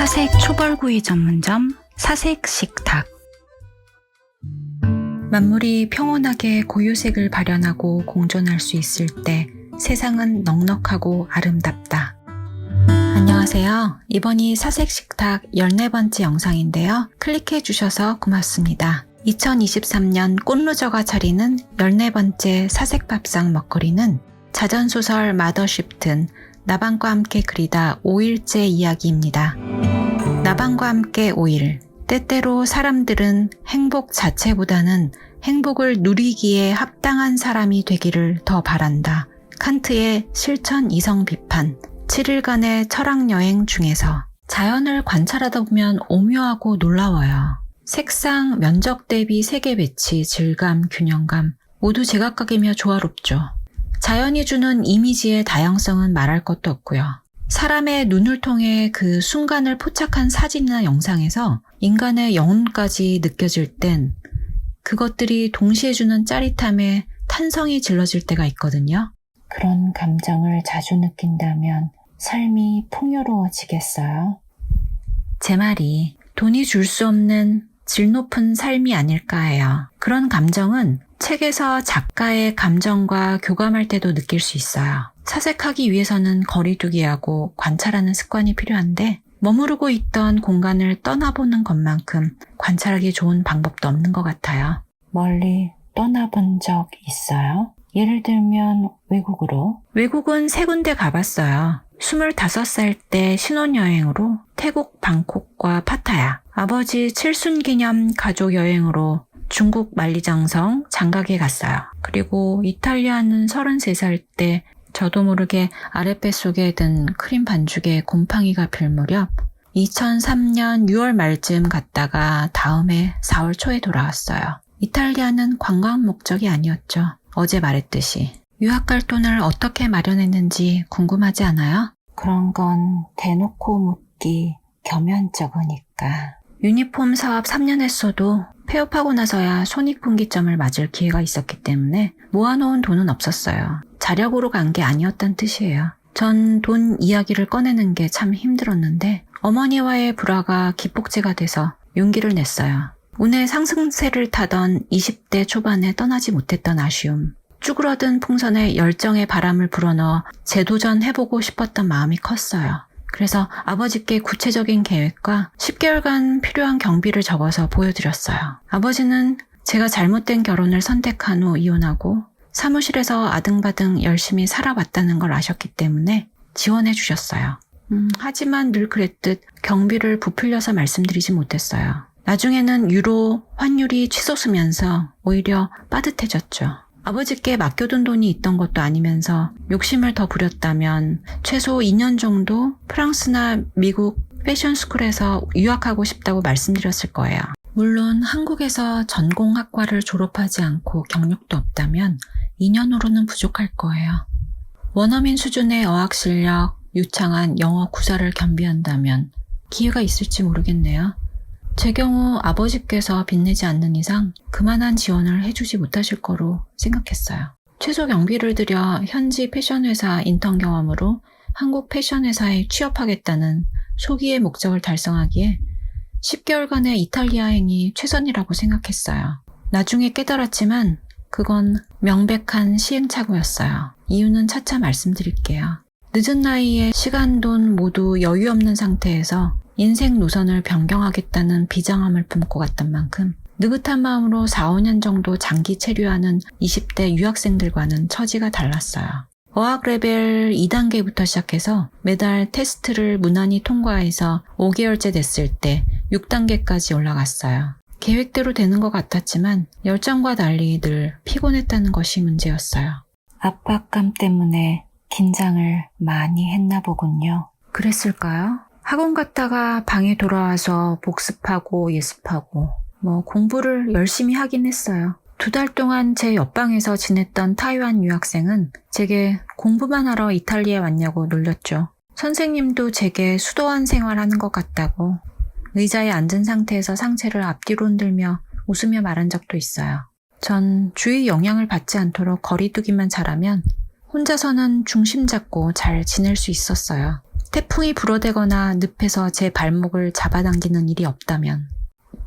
사색 초벌구이 전문점 사색식탁. 만물이 평온하게 고유색을 발현하고 공존할 수 있을 때 세상은 넉넉하고 아름답다. 안녕하세요. 이번이 사색식탁 14번째 영상인데요. 클릭해 주셔서 고맙습니다. 2023년 꽃루저가 차리는 14번째 사색밥상 먹거리는 자전소설 마더쉽튼 나방과 함께 그리다 5일째 이야기입니다. 나방과 함께 5일. 때때로 사람들은 행복 자체보다는 행복을 누리기에 합당한 사람이 되기를 더 바란다. 칸트의 실천 이성 비판. 7일간의 철학 여행 중에서 자연을 관찰하다 보면 오묘하고 놀라워요. 색상, 면적 대비 색의 배치, 질감, 균형감 모두 제각각이며 조화롭죠. 자연이 주는 이미지의 다양성은 말할 것도 없고요. 사람의 눈을 통해 그 순간을 포착한 사진이나 영상에서 인간의 영혼까지 느껴질 땐 그것들이 동시에 주는 짜릿함에 탄성이 질러질 때가 있거든요. 그런 감정을 자주 느낀다면 삶이 풍요로워지겠어요? 제 말이 돈이 줄 수 없는 질 높은 삶이 아닐까 해요. 그런 감정은 책에서 작가의 감정과 교감할 때도 느낄 수 있어요. 사색하기 위해서는 거리두기하고 관찰하는 습관이 필요한데 머무르고 있던 공간을 떠나보는 것만큼 관찰하기 좋은 방법도 없는 것 같아요. 멀리 떠나본 적 있어요? 예를 들면 외국으로? 외국은 3군데 가봤어요. 25살 때 신혼여행으로 태국 방콕과 파타야, 아버지 칠순기념 가족여행으로 중국 만리장성 장각에 갔어요. 그리고 이탈리아는 33살 때 저도 모르게 아랫뱃속에 든 크림 반죽에 곰팡이가 필 무렵 2003년 6월 말쯤 갔다가 다음해 4월 초에 돌아왔어요. 이탈리아는 관광 목적이 아니었죠. 어제 말했듯이. 유학 갈 돈을 어떻게 마련했는지 궁금하지 않아요? 그런 건 대놓고 묻기 겸연쩍으니까. 유니폼 사업 3년 했어도 폐업하고 나서야 손익분기점을 맞을 기회가 있었기 때문에 모아놓은 돈은 없었어요. 자력으로 간 게 아니었단 뜻이에요. 전 돈 이야기를 꺼내는 게 참 힘들었는데 어머니와의 불화가 기폭제가 돼서 용기를 냈어요. 운의 상승세를 타던 20대 초반에 떠나지 못했던 아쉬움. 쭈그러든 풍선에 열정의 바람을 불어넣어 재도전해보고 싶었던 마음이 컸어요. 그래서 아버지께 구체적인 계획과 10개월간 필요한 경비를 적어서 보여드렸어요. 아버지는 제가 잘못된 결혼을 선택한 후 이혼하고 사무실에서 아등바등 열심히 살아왔다는 걸 아셨기 때문에 지원해 주셨어요. 하지만 늘 그랬듯 경비를 부풀려서 말씀드리지 못했어요. 나중에는 유로 환율이 치솟으면서 오히려 빠듯해졌죠. 아버지께 맡겨둔 돈이 있던 것도 아니면서 욕심을 더 부렸다면 최소 2년 정도 프랑스나 미국 패션스쿨에서 유학하고 싶다고 말씀드렸을 거예요. 물론 한국에서 전공학과를 졸업하지 않고 경력도 없다면 2년으로는 부족할 거예요. 원어민 수준의 어학 실력, 유창한 영어 구사를 겸비한다면 기회가 있을지 모르겠네요. 제 경우 아버지께서 빚내지 않는 이상 그만한 지원을 해주지 못하실 거로 생각했어요. 최소 경비를 들여 현지 패션회사 인턴 경험으로 한국 패션회사에 취업하겠다는 소기의 목적을 달성하기에 10개월간의 이탈리아행이 최선이라고 생각했어요. 나중에 깨달았지만 그건 명백한 시행착오였어요. 이유는 차차 말씀드릴게요. 늦은 나이에 시간, 돈 모두 여유 없는 상태에서 인생 노선을 변경하겠다는 비장함을 품고 갔던 만큼 느긋한 마음으로 4, 5년 정도 장기 체류하는 20대 유학생들과는 처지가 달랐어요. 어학 레벨 2단계부터 시작해서 매달 테스트를 무난히 통과해서 5개월째 됐을 때 6단계까지 올라갔어요. 계획대로 되는 것 같았지만 열정과 달리 늘 피곤했다는 것이 문제였어요. 압박감 때문에 긴장을 많이 했나 보군요. 그랬을까요? 학원 갔다가 방에 돌아와서 복습하고 예습하고 공부를 열심히 하긴 했어요. 2달 동안 제 옆방에서 지냈던 타이완 유학생은 제게 공부만 하러 이탈리아에 왔냐고 놀렸죠. 선생님도 제게 수도원 생활하는 것 같다고 의자에 앉은 상태에서 상체를 앞뒤로 흔들며 웃으며 말한 적도 있어요. 전 주위 영향을 받지 않도록 거리두기만 잘하면 혼자서는 중심 잡고 잘 지낼 수 있었어요. 태풍이 불어대거나 늪에서 제 발목을 잡아당기는 일이 없다면.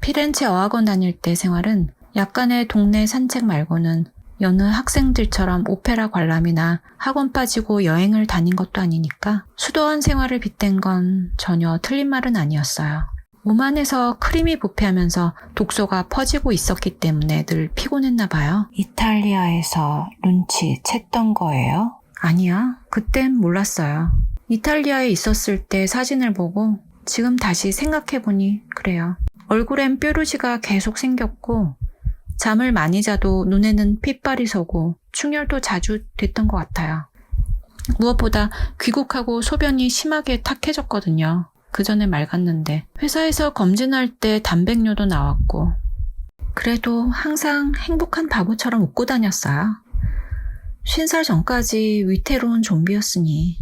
피렌체 어학원 다닐 때 생활은 약간의 동네 산책 말고는 여느 학생들처럼 오페라 관람이나 학원 빠지고 여행을 다닌 것도 아니니까 수도원 생활을 빗댄 건 전혀 틀린 말은 아니었어요. 몸 안에서 크림이 부패하면서 독소가 퍼지고 있었기 때문에 늘 피곤했나 봐요. 이탈리아에서 눈치챘던 거예요? 아니야, 그땐 몰랐어요. 이탈리아에 있었을 때 사진을 보고 지금 다시 생각해보니 그래요. 얼굴엔 뾰루지가 계속 생겼고 잠을 많이 자도 눈에는 핏발이 서고 충혈도 자주 됐던 것 같아요. 무엇보다 귀국하고 소변이 심하게 탁해졌거든요. 그 전에 맑았는데 회사에서 검진할 때 단백뇨도 나왔고 그래도 항상 행복한 바보처럼 웃고 다녔어요. 50살 전까지 위태로운 좀비였으니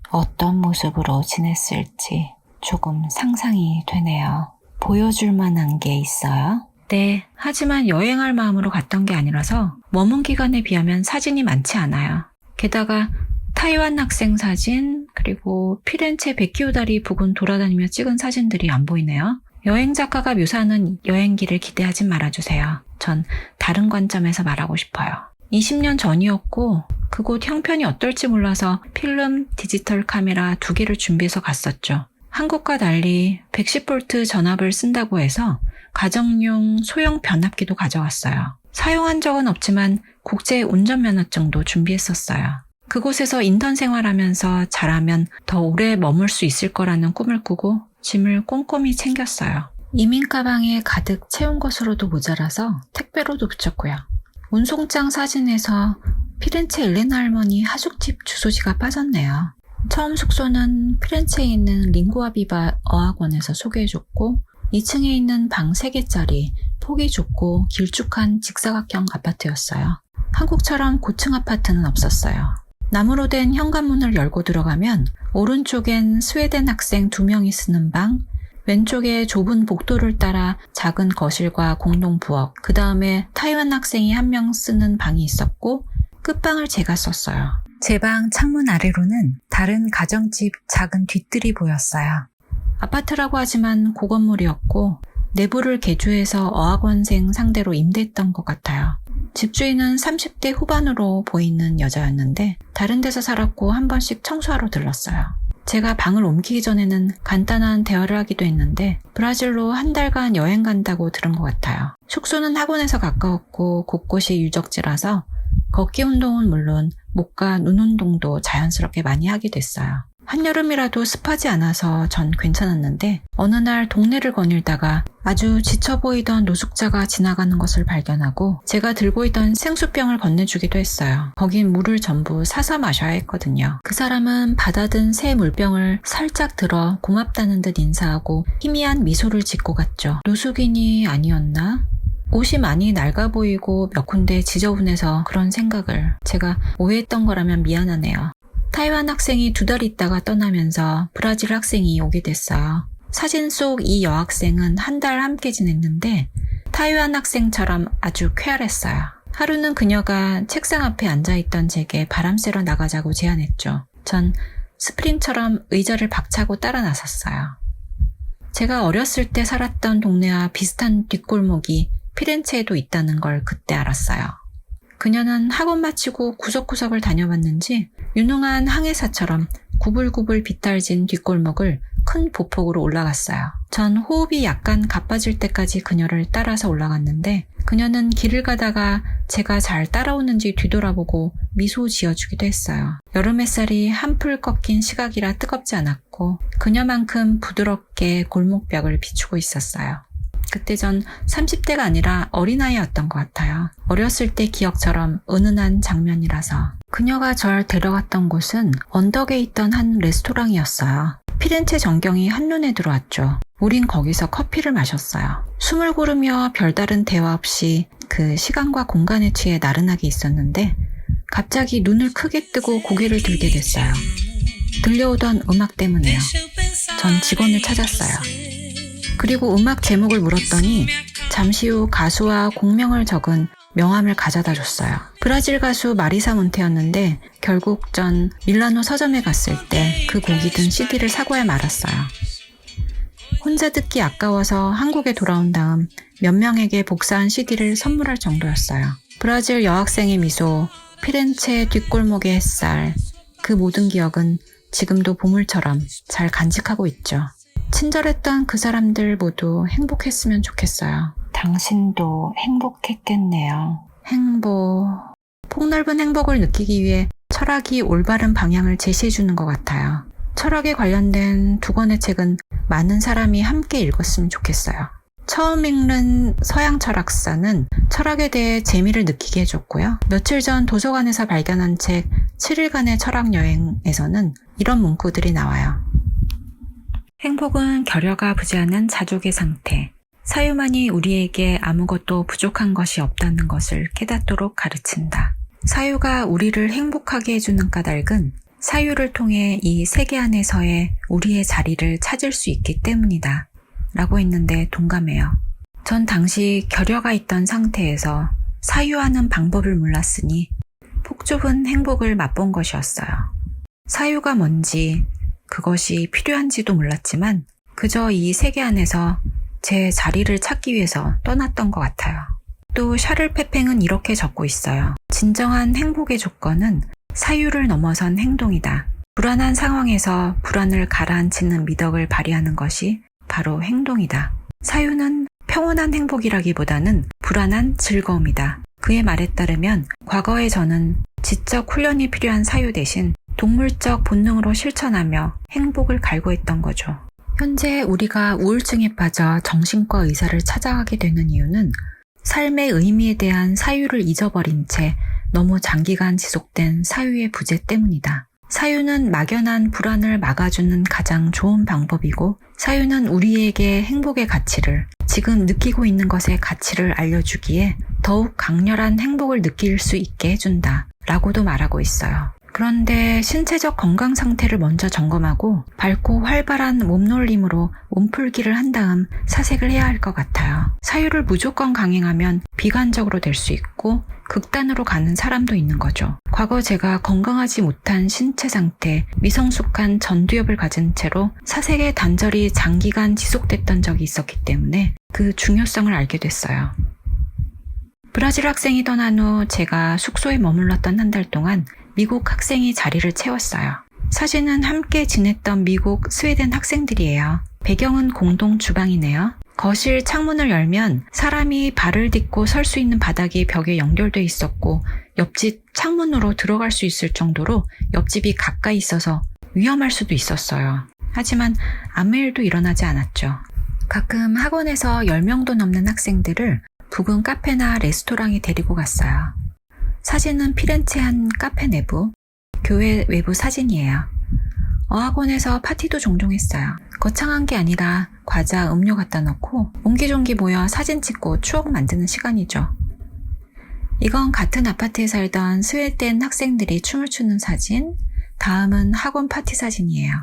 어떤 모습으로 지냈을지 조금 상상이 되네요. 보여줄 만한 게 있어요? 네, 하지만 여행할 마음으로 갔던 게 아니라서 머문 기간에 비하면 사진이 많지 않아요. 게다가 타이완 학생 사진, 그리고 피렌체 백기오다리 부근 돌아다니며 찍은 사진들이 안 보이네요. 여행 작가가 묘사하는 여행기를 기대하지 말아주세요. 전 다른 관점에서 말하고 싶어요. 20년 전이었고 그곳 형편이 어떨지 몰라서 필름, 디지털 카메라 2개를 준비해서 갔었죠. 한국과 달리 110V 전압을 쓴다고 해서 가정용 소형 변압기도 가져왔어요. 사용한 적은 없지만 국제 운전면허증도 준비했었어요. 그곳에서 인턴 생활하면서 잘하면 더 오래 머물 수 있을 거라는 꿈을 꾸고 짐을 꼼꼼히 챙겼어요. 이민 가방에 가득 채운 것으로도 모자라서 택배로도 붙였고요. 운송장 사진에서 피렌체 엘레나 할머니 하숙집 주소지가 빠졌네요. 처음 숙소는 피렌체에 있는 링구아비바 어학원에서 소개해줬고 2층에 있는 방 3개짜리 폭이 좁고 길쭉한 직사각형 아파트였어요. 한국처럼 고층 아파트는 없었어요. 나무로 된 현관문을 열고 들어가면 오른쪽엔 스웨덴 학생 2명이 쓰는 방, 왼쪽에 좁은 복도를 따라 작은 거실과 공동 부엌, 그 다음에 타이완 학생이 1명 쓰는 방이 있었고 끝방을 제가 썼어요. 제 방 창문 아래로는 다른 가정집 작은 뒷뜰이 보였어요. 아파트라고 하지만 고건물이었고 내부를 개조해서 어학원생 상대로 임대했던 것 같아요. 집주인은 30대 후반으로 보이는 여자였는데 다른 데서 살았고 한 번씩 청소하러 들렀어요. 제가 방을 옮기기 전에는 간단한 대화를 하기도 했는데 브라질로 한 달간 여행 간다고 들은 것 같아요. 숙소는 학원에서 가까웠고 곳곳이 유적지라서 걷기 운동은 물론 목과 눈 운동도 자연스럽게 많이 하게 됐어요. 한여름이라도 습하지 않아서 전 괜찮았는데 어느 날 동네를 거닐다가 아주 지쳐 보이던 노숙자가 지나가는 것을 발견하고 제가 들고 있던 생수병을 건네주기도 했어요. 거긴 물을 전부 사서 마셔야 했거든요. 그 사람은 받아든 새 물병을 살짝 들어 고맙다는 듯 인사하고 희미한 미소를 짓고 갔죠. 노숙인이 아니었나? 옷이 많이 낡아 보이고 몇 군데 지저분해서 그런 생각을 제가 오해했던 거라면 미안하네요. 타이완 학생이 2달 있다가 떠나면서 브라질 학생이 오게 됐어요. 사진 속 이 여학생은 한 달 함께 지냈는데 타이완 학생처럼 아주 쾌활했어요. 하루는 그녀가 책상 앞에 앉아있던 제게 바람 쐬러 나가자고 제안했죠. 전 스프링처럼 의자를 박차고 따라 나섰어요. 제가 어렸을 때 살았던 동네와 비슷한 뒷골목이 피렌체에도 있다는 걸 그때 알았어요. 그녀는 학원 마치고 구석구석을 다녀봤는지 유능한 항해사처럼 구불구불 비탈진 뒷골목을 큰 보폭으로 올라갔어요. 전 호흡이 약간 가빠질 때까지 그녀를 따라서 올라갔는데 그녀는 길을 가다가 제가 잘 따라오는지 뒤돌아보고 미소 지어주기도 했어요. 여름 햇살이 한풀 꺾인 시각이라 뜨겁지 않았고 그녀만큼 부드럽게 골목벽을 비추고 있었어요. 그때 전 30대가 아니라 어린아이였던 것 같아요. 어렸을 때 기억처럼 은은한 장면이라서. 그녀가 절 데려갔던 곳은 언덕에 있던 한 레스토랑이었어요. 피렌체 전경이 한눈에 들어왔죠. 우린 거기서 커피를 마셨어요. 숨을 고르며 별다른 대화 없이 그 시간과 공간에 취해 나른하게 있었는데 갑자기 눈을 크게 뜨고 고개를 들게 됐어요. 들려오던 음악 때문에요. 전 직원을 찾았어요. 그리고 음악 제목을 물었더니 잠시 후 가수와 곡명을 적은 명함을 가져다 줬어요. 브라질 가수 마리사 몬테였는데 결국 전 밀라노 서점에 갔을 때 그 곡이 든 CD를 사고야 말았어요. 혼자 듣기 아까워서 한국에 돌아온 다음 몇 명에게 복사한 CD를 선물할 정도였어요. 브라질 여학생의 미소, 피렌체 뒷골목의 햇살, 그 모든 기억은 지금도 보물처럼 잘 간직하고 있죠. 친절했던 그 사람들 모두 행복했으면 좋겠어요. 당신도 행복했겠네요. 폭넓은 행복을 느끼기 위해 철학이 올바른 방향을 제시해주는 것 같아요. 철학에 관련된 두 권의 책은 많은 사람이 함께 읽었으면 좋겠어요. 처음 읽는 서양 철학사는 철학에 대해 재미를 느끼게 해줬고요. 며칠 전 도서관에서 발견한 책 7일간의 철학여행에서는 이런 문구들이 나와요. 행복은 결여가 부재하는 자족의 상태. 사유만이 우리에게 아무것도 부족한 것이 없다는 것을 깨닫도록 가르친다. 사유가 우리를 행복하게 해주는 까닭은 사유를 통해 이 세계 안에서의 우리의 자리를 찾을 수 있기 때문이다. 라고 했는데 동감해요. 전 당시 결여가 있던 상태에서 사유하는 방법을 몰랐으니 폭좁은 행복을 맛본 것이었어요. 사유가 뭔지, 그것이 필요한지도 몰랐지만 그저 이 세계 안에서 제 자리를 찾기 위해서 떠났던 것 같아요. 또 샤를 페팽은 이렇게 적고 있어요. 진정한 행복의 조건은 사유를 넘어선 행동이다. 불안한 상황에서 불안을 가라앉히는 미덕을 발휘하는 것이 바로 행동이다. 사유는 평온한 행복이라기보다는 불안한 즐거움이다. 그의 말에 따르면 과거의 저는 지적 훈련이 필요한 사유 대신 동물적 본능으로 실천하며 행복을 갈구했던 거죠. 현재 우리가 우울증에 빠져 정신과 의사를 찾아가게 되는 이유는 삶의 의미에 대한 사유를 잊어버린 채 너무 장기간 지속된 사유의 부재 때문이다. 사유는 막연한 불안을 막아주는 가장 좋은 방법이고 사유는 우리에게 행복의 가치를, 지금 느끼고 있는 것의 가치를 알려주기에 더욱 강렬한 행복을 느낄 수 있게 해준다 라고도 말하고 있어요. 그런데 신체적 건강 상태를 먼저 점검하고 밝고 활발한 몸놀림으로 몸풀기를 한 다음 사색을 해야 할 것 같아요. 사유를 무조건 강행하면 비관적으로 될 수 있고 극단으로 가는 사람도 있는 거죠. 과거 제가 건강하지 못한 신체 상태, 미성숙한 전두엽을 가진 채로 사색에 단절이 장기간 지속됐던 적이 있었기 때문에 그 중요성을 알게 됐어요. 브라질 학생이 떠난 후 제가 숙소에 머물렀던 한 달 동안 미국 학생이 자리를 채웠어요. 사진은 함께 지냈던 미국, 스웨덴 학생들이에요. 배경은 공동 주방이네요. 거실 창문을 열면 사람이 발을 딛고 설 수 있는 바닥이 벽에 연결돼 있었고 옆집 창문으로 들어갈 수 있을 정도로 옆집이 가까이 있어서 위험할 수도 있었어요. 하지만 아무 일도 일어나지 않았죠. 가끔 학원에서 10명도 넘는 학생들을 부근 카페나 레스토랑에 데리고 갔어요. 사진은 피렌체 한 카페 내부, 교회 외부 사진이에요. 어학원에서 파티도 종종 했어요. 거창한 게 아니라 과자, 음료 갖다 놓고 옹기종기 모여 사진 찍고 추억 만드는 시간이죠. 이건 같은 아파트에 살던 스웨덴 학생들이 춤을 추는 사진, 다음은 학원 파티 사진이에요.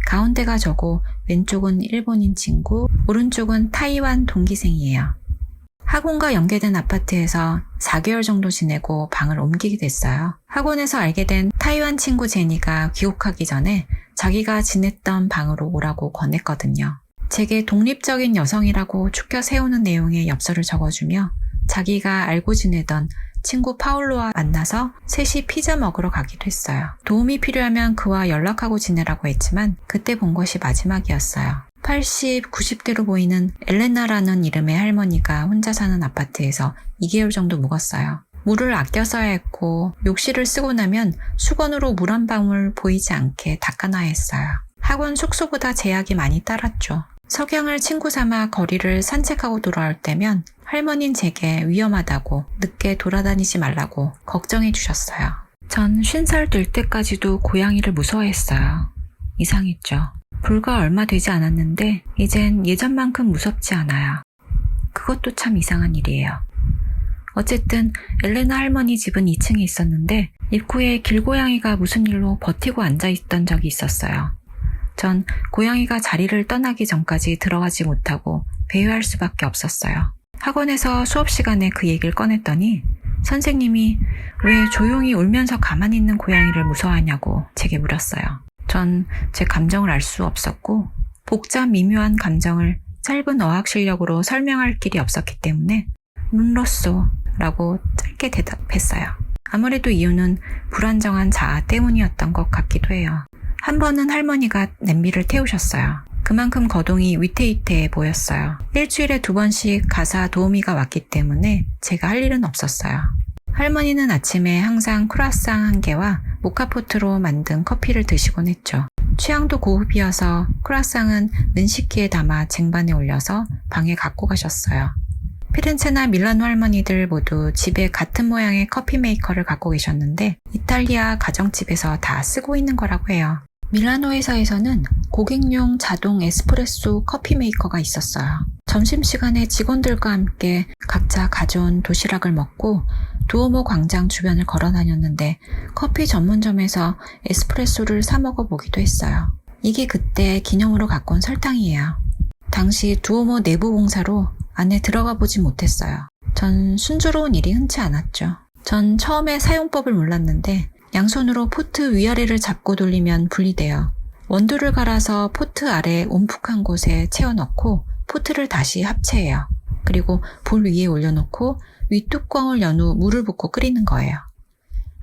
가운데가 저고 왼쪽은 일본인 친구, 오른쪽은 타이완 동기생이에요. 학원과 연계된 아파트에서 4개월 정도 지내고 방을 옮기게 됐어요. 학원에서 알게 된 타이완 친구 제니가 귀국하기 전에 자기가 지냈던 방으로 오라고 권했거든요. 제게 독립적인 여성이라고 추켜 세우는 내용의 엽서를 적어주며 자기가 알고 지내던 친구 파울로와 만나서 셋이 피자 먹으러 가기도 했어요. 도움이 필요하면 그와 연락하고 지내라고 했지만 그때 본 것이 마지막이었어요. 80, 90대로 보이는 엘레나라는 이름의 할머니가 혼자 사는 아파트에서 2개월 정도 묵었어요. 물을 아껴 써야 했고 욕실을 쓰고 나면 수건으로 물 한 방울 보이지 않게 닦아놔야 했어요. 학원 숙소보다 제약이 많이 따랐죠. 석양을 친구 삼아 거리를 산책하고 돌아올 때면 할머니는 제게 위험하다고 늦게 돌아다니지 말라고 걱정해 주셨어요. 전 50살 될 때까지도 고양이를 무서워했어요. 이상했죠. 불과 얼마 되지 않았는데 이젠 예전만큼 무섭지 않아요. 그것도 참 이상한 일이에요. 어쨌든 엘레나 할머니 집은 2층에 있었는데 입구에 길고양이가 무슨 일로 버티고 앉아있던 적이 있었어요. 전 고양이가 자리를 떠나기 전까지 들어가지 못하고 배회할 수밖에 없었어요. 학원에서 수업 시간에 그 얘기를 꺼냈더니 선생님이 왜 조용히 울면서 가만히 있는 고양이를 무서워하냐고 제게 물었어요. 전 제 감정을 알 수 없었고 복잡 미묘한 감정을 짧은 어학 실력으로 설명할 길이 없었기 때문에 룰러쏘라고 짧게 대답했어요. 아무래도 이유는 불안정한 자아 때문이었던 것 같기도 해요. 한 번은 할머니가 냄비를 태우셨어요. 그만큼 거동이 위태위태해 보였어요. 일주일에 2번씩 가사 도우미가 왔기 때문에 제가 할 일은 없었어요. 할머니는 아침에 항상 크루아상 1개와 모카포트로 만든 커피를 드시곤 했죠. 취향도 고급이어서 크루아상은 은식기에 담아 쟁반에 올려서 방에 갖고 가셨어요. 피렌체나 밀라노 할머니들 모두 집에 같은 모양의 커피 메이커를 갖고 계셨는데 이탈리아 가정집에서 다 쓰고 있는 거라고 해요. 밀라노 회사에서는 고객용 자동 에스프레소 커피 메이커가 있었어요. 점심시간에 직원들과 함께 각자 가져온 도시락을 먹고 두오모 광장 주변을 걸어 다녔는데 커피 전문점에서 에스프레소를 사 먹어보기도 했어요. 이게 그때 기념으로 갖고 온 설탕이에요. 당시 두오모 내부 공사로 안에 들어가 보지 못했어요. 전 순조로운 일이 흔치 않았죠. 전 처음에 사용법을 몰랐는데 양손으로 포트 위아래를 잡고 돌리면 분리돼요. 원두를 갈아서 포트 아래 움푹한 곳에 채워 넣고 포트를 다시 합체해요. 그리고 불 위에 올려놓고 윗뚜껑을 연 후 물을 붓고 끓이는 거예요.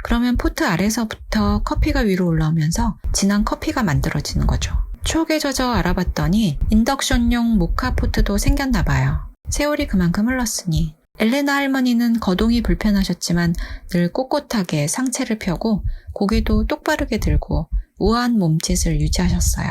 그러면 포트 아래서부터 커피가 위로 올라오면서 진한 커피가 만들어지는 거죠. 추억에 젖어 알아봤더니 인덕션용 모카 포트도 생겼나 봐요. 세월이 그만큼 흘렀으니 엘레나 할머니는 거동이 불편하셨지만 늘 꼿꼿하게 상체를 펴고 고개도 똑바르게 들고 우아한 몸짓을 유지하셨어요.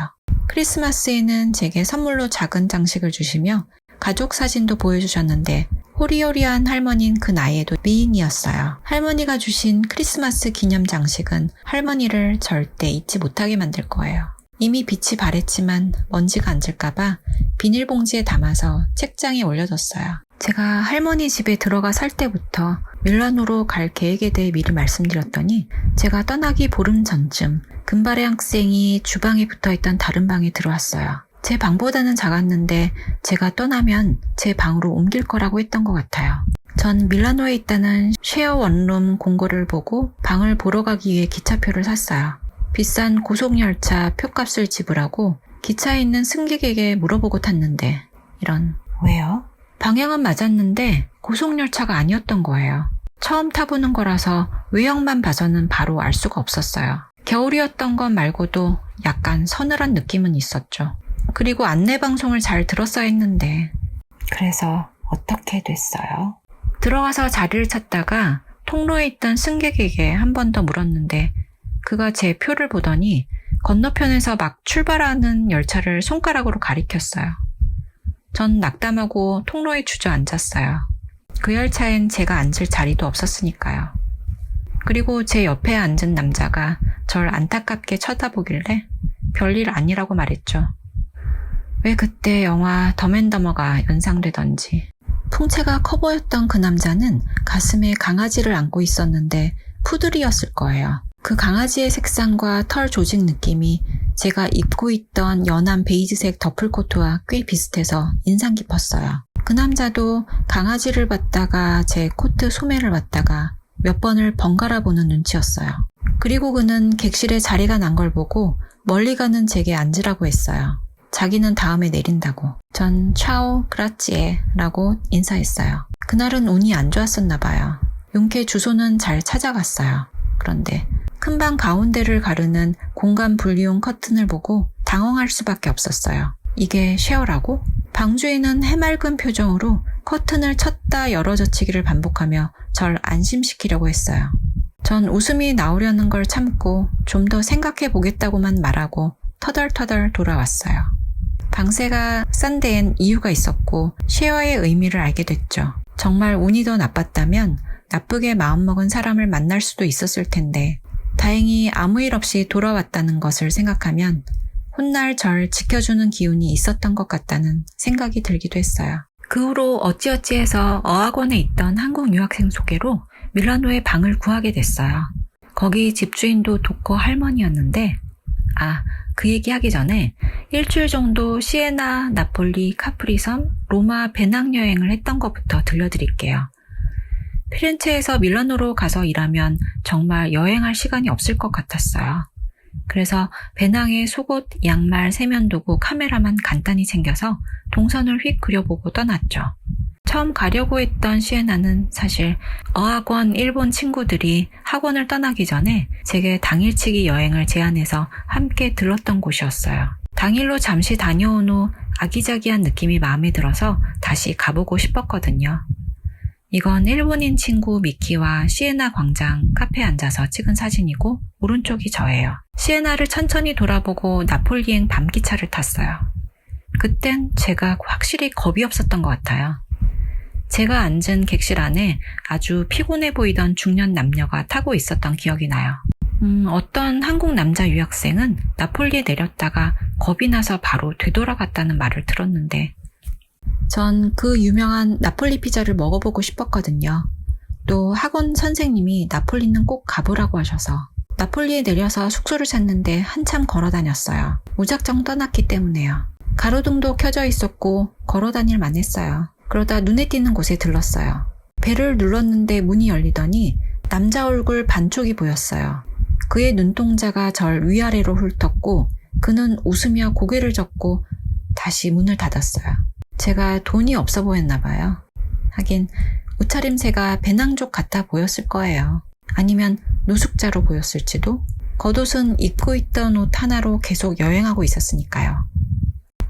크리스마스에는 제게 선물로 작은 장식을 주시며 가족 사진도 보여주셨는데 호리호리한 할머니는 그 나이에도 미인이었어요. 할머니가 주신 크리스마스 기념 장식은 할머니를 절대 잊지 못하게 만들 거예요. 이미 빛이 바랬지만 먼지가 앉을까봐 비닐봉지에 담아서 책장에 올려뒀어요. 제가 할머니 집에 들어가 살 때부터 밀라노로 갈 계획에 대해 미리 말씀드렸더니 제가 떠나기 보름 전쯤 금발의 학생이 주방에 붙어있던 다른 방에 들어왔어요. 제 방보다는 작았는데 제가 떠나면 제 방으로 옮길 거라고 했던 것 같아요. 전 밀라노에 있다는 쉐어 원룸 공고를 보고 방을 보러 가기 위해 기차표를 샀어요. 비싼 고속열차 표값을 지불하고 기차에 있는 승객에게 물어보고 탔는데 이런 왜요? 방향은 맞았는데 고속열차가 아니었던 거예요. 처음 타보는 거라서 외형만 봐서는 바로 알 수가 없었어요. 겨울이었던 것 말고도 약간 서늘한 느낌은 있었죠. 그리고 안내방송을 잘 들었어야 했는데 그래서 어떻게 됐어요? 들어가서 자리를 찾다가 통로에 있던 승객에게 한 번 더 물었는데 그가 제 표를 보더니 건너편에서 막 출발하는 열차를 손가락으로 가리켰어요. 전 낙담하고 통로에 주저앉았어요. 그 열차엔 제가 앉을 자리도 없었으니까요. 그리고 제 옆에 앉은 남자가 절 안타깝게 쳐다보길래 별일 아니라고 말했죠. 왜 그때 영화 덤앤더머가 연상되던지. 풍채가 커 보였던 그 남자는 가슴에 강아지를 안고 있었는데 푸들이었을 거예요. 그 강아지의 색상과 털 조직 느낌이 제가 입고 있던 연한 베이지색 더플코트와 꽤 비슷해서 인상 깊었어요. 그 남자도 강아지를 봤다가 제 코트 소매를 봤다가 몇 번을 번갈아 보는 눈치였어요. 그리고 그는 객실에 자리가 난 걸 보고 멀리 가는 제게 앉으라고 했어요. 자기는 다음에 내린다고. 전 차오 그라치에 라고 인사했어요. 그날은 운이 안 좋았었나 봐요. 용케 주소는 잘 찾아갔어요. 그런데 큰 방 가운데를 가르는 공간 분리용 커튼을 보고 당황할 수밖에 없었어요. 이게 쉐어라고? 방주인은 해맑은 표정으로 커튼을 쳤다 열어젖히기를 반복하며 절 안심시키려고 했어요. 전 웃음이 나오려는 걸 참고 좀 더 생각해 보겠다고만 말하고 터덜터덜 돌아왔어요. 방세가 싼 데엔 이유가 있었고 쉐어의 의미를 알게 됐죠. 정말 운이 더 나빴다면 나쁘게 마음먹은 사람을 만날 수도 있었을 텐데 다행히 아무 일 없이 돌아왔다는 것을 생각하면 훗날 절 지켜주는 기운이 있었던 것 같다는 생각이 들기도 했어요. 그 후로 어찌어찌해서 어학원에 있던 한국 유학생 소개로 밀라노에 방을 구하게 됐어요. 거기 집주인도 도커 할머니였는데 그 얘기 하기 전에 일주일 정도 시에나, 나폴리, 카프리섬, 로마 배낭여행을 했던 것부터 들려드릴게요. 피렌체에서 밀라노로 가서 일하면 정말 여행할 시간이 없을 것 같았어요. 그래서 배낭에 속옷, 양말, 세면도구, 카메라만 간단히 챙겨서 동선을 휙 그려보고 떠났죠. 처음 가려고 했던 시에나는 사실 어학원 일본 친구들이 학원을 떠나기 전에 제게 당일치기 여행을 제안해서 함께 들렀던 곳이었어요. 당일로 잠시 다녀온 후 아기자기한 느낌이 마음에 들어서 다시 가보고 싶었거든요. 이건 일본인 친구 미키와 시에나 광장 카페에 앉아서 찍은 사진이고 오른쪽이 저예요. 시에나를 천천히 돌아보고 나폴리행 밤기차를 탔어요. 그땐 제가 확실히 겁이 없었던 것 같아요. 제가 앉은 객실 안에 아주 피곤해 보이던 중년 남녀가 타고 있었던 기억이 나요. 어떤 한국 남자 유학생은 나폴리에 내렸다가 겁이 나서 바로 되돌아갔다는 말을 들었는데 전 그 유명한 나폴리 피자를 먹어보고 싶었거든요. 또 학원 선생님이 나폴리는 꼭 가보라고 하셔서 나폴리에 내려서 숙소를 찾는데 한참 걸어 다녔어요. 무작정 떠났기 때문에요. 가로등도 켜져 있었고 걸어 다닐 만했어요. 그러다 눈에 띄는 곳에 들렀어요. 배를 눌렀는데 문이 열리더니 남자 얼굴 반쪽이 보였어요. 그의 눈동자가 절 위아래로 훑었고 그는 웃으며 고개를 젓고 다시 문을 닫았어요. 제가 돈이 없어 보였나 봐요. 하긴 옷차림새가 배낭족 같아 보였을 거예요. 아니면 노숙자로 보였을지도. 겉옷은 입고 있던 옷 하나로 계속 여행하고 있었으니까요.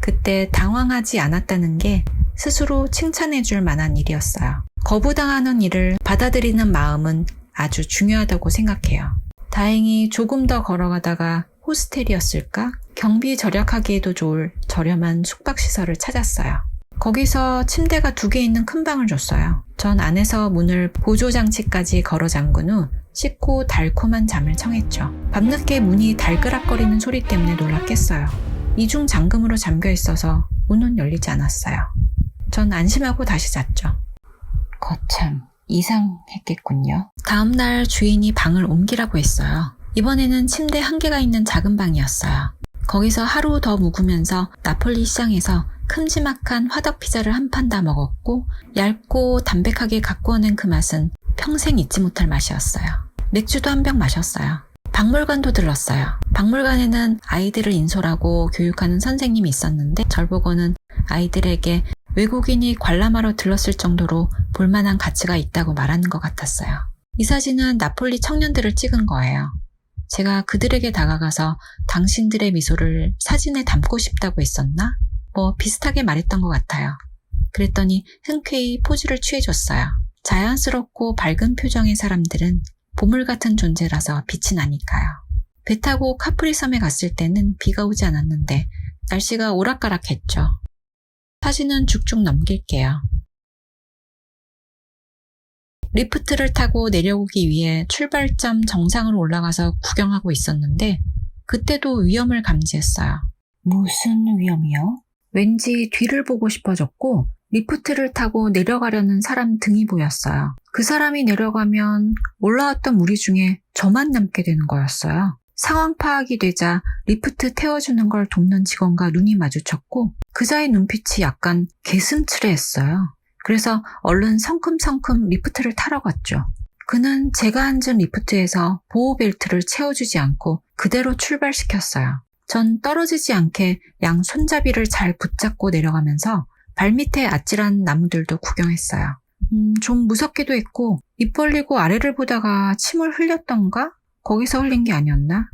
그때 당황하지 않았다는 게 스스로 칭찬해 줄 만한 일이었어요. 거부당하는 일을 받아들이는 마음은 아주 중요하다고 생각해요. 다행히 조금 더 걸어가다가 호스텔이었을까? 경비 절약하기에도 좋을 저렴한 숙박시설을 찾았어요. 거기서 침대가 2개 있는 큰 방을 줬어요. 전 안에서 문을 보조장치까지 걸어 잠근 후 씻고 달콤한 잠을 청했죠. 밤늦게 문이 달그락거리는 소리 때문에 놀라 깼어요. 이중 잠금으로 잠겨 있어서 문은 열리지 않았어요. 전 안심하고 다시 잤죠. 거참 이상했겠군요. 다음날 주인이 방을 옮기라고 했어요. 이번에는 침대 1개가 있는 작은 방이었어요. 거기서 하루 더 묵으면서 나폴리 시장에서 큼지막한 화덕 피자를 한 판 다 먹었고 얇고 담백하게 가꾸어낸 그 맛은 평생 잊지 못할 맛이었어요. 맥주도 한 병 마셨어요. 박물관도 들렀어요. 박물관에는 아이들을 인솔하고 교육하는 선생님이 있었는데 절 보고는 아이들에게 외국인이 관람하러 들렀을 정도로 볼만한 가치가 있다고 말하는 것 같았어요. 이 사진은 나폴리 청년들을 찍은 거예요. 제가 그들에게 다가가서 당신들의 미소를 사진에 담고 싶다고 했었나? 뭐 비슷하게 말했던 것 같아요. 그랬더니 흔쾌히 포즈를 취해줬어요. 자연스럽고 밝은 표정의 사람들은 보물 같은 존재라서 빛이 나니까요. 배 타고 카프리 섬에 갔을 때는 비가 오지 않았는데 날씨가 오락가락했죠. 사진은 쭉쭉 넘길게요. 리프트를 타고 내려오기 위해 출발점 정상으로 올라가서 구경하고 있었는데 그때도 위험을 감지했어요. 무슨 위험이요? 왠지 뒤를 보고 싶어졌고 리프트를 타고 내려가려는 사람 등이 보였어요. 그 사람이 내려가면 올라왔던 우리 중에 저만 남게 되는 거였어요. 상황 파악이 되자 리프트 태워주는 걸 돕는 직원과 눈이 마주쳤고 그자의 눈빛이 약간 개슴츠레했어요. 그래서 얼른 성큼성큼 리프트를 타러 갔죠. 그는 제가 앉은 리프트에서 보호벨트를 채워주지 않고 그대로 출발시켰어요. 전 떨어지지 않게 양 손잡이를 잘 붙잡고 내려가면서 발밑에 아찔한 나무들도 구경했어요. 좀 무섭기도 했고 입 벌리고 아래를 보다가 침을 흘렸던가? 거기서 흘린 게 아니었나?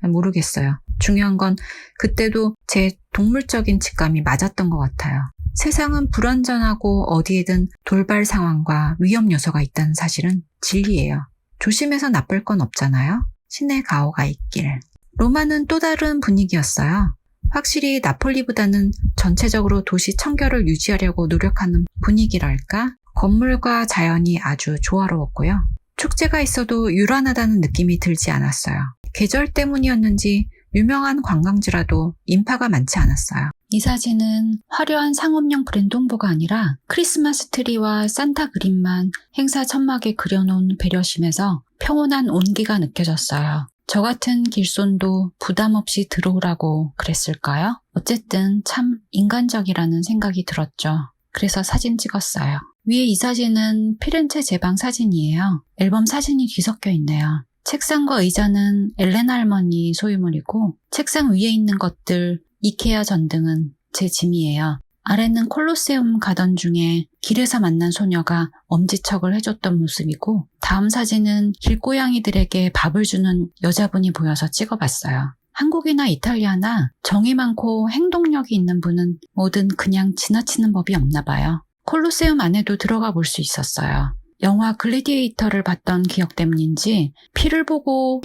모르겠어요. 중요한 건 그때도 제 동물적인 직감이 맞았던 것 같아요. 세상은 불완전하고 어디에든 돌발 상황과 위험 요소가 있다는 사실은 진리예요. 조심해서 나쁠 건 없잖아요. 신의 가호가 있길. 로마는 또 다른 분위기였어요. 확실히 나폴리보다는 전체적으로 도시 청결을 유지하려고 노력하는 분위기랄까? 건물과 자연이 아주 조화로웠고요. 축제가 있어도 유란하다는 느낌이 들지 않았어요. 계절 때문이었는지 유명한 관광지라도 인파가 많지 않았어요. 이 사진은 화려한 상업용 브랜드 홍보가 아니라 크리스마스 트리와 산타 그림만 행사 천막에 그려놓은 배려심에서 평온한 온기가 느껴졌어요. 저 같은 길손도 부담 없이 들어오라고 그랬을까요? 어쨌든 참 인간적이라는 생각이 들었죠. 그래서 사진 찍었어요. 위에 이 사진은 피렌체 제 방 사진이에요. 앨범 사진이 뒤섞여 있네요. 책상과 의자는 엘레나 할머니 소유물이고 책상 위에 있는 것들, 이케아 전등은 제 짐이에요. 아래는 콜로세움 가던 중에 길에서 만난 소녀가 엄지척을 해줬던 모습이고 다음 사진은 길고양이들에게 밥을 주는 여자분이 보여서 찍어봤어요. 한국이나 이탈리아나 정이 많고 행동력이 있는 분은 뭐든 그냥 지나치는 법이 없나 봐요. 콜로세움 안에도 들어가 볼 수 있었어요. 영화 글래디에이터를 봤던 기억 때문인지 피를 보고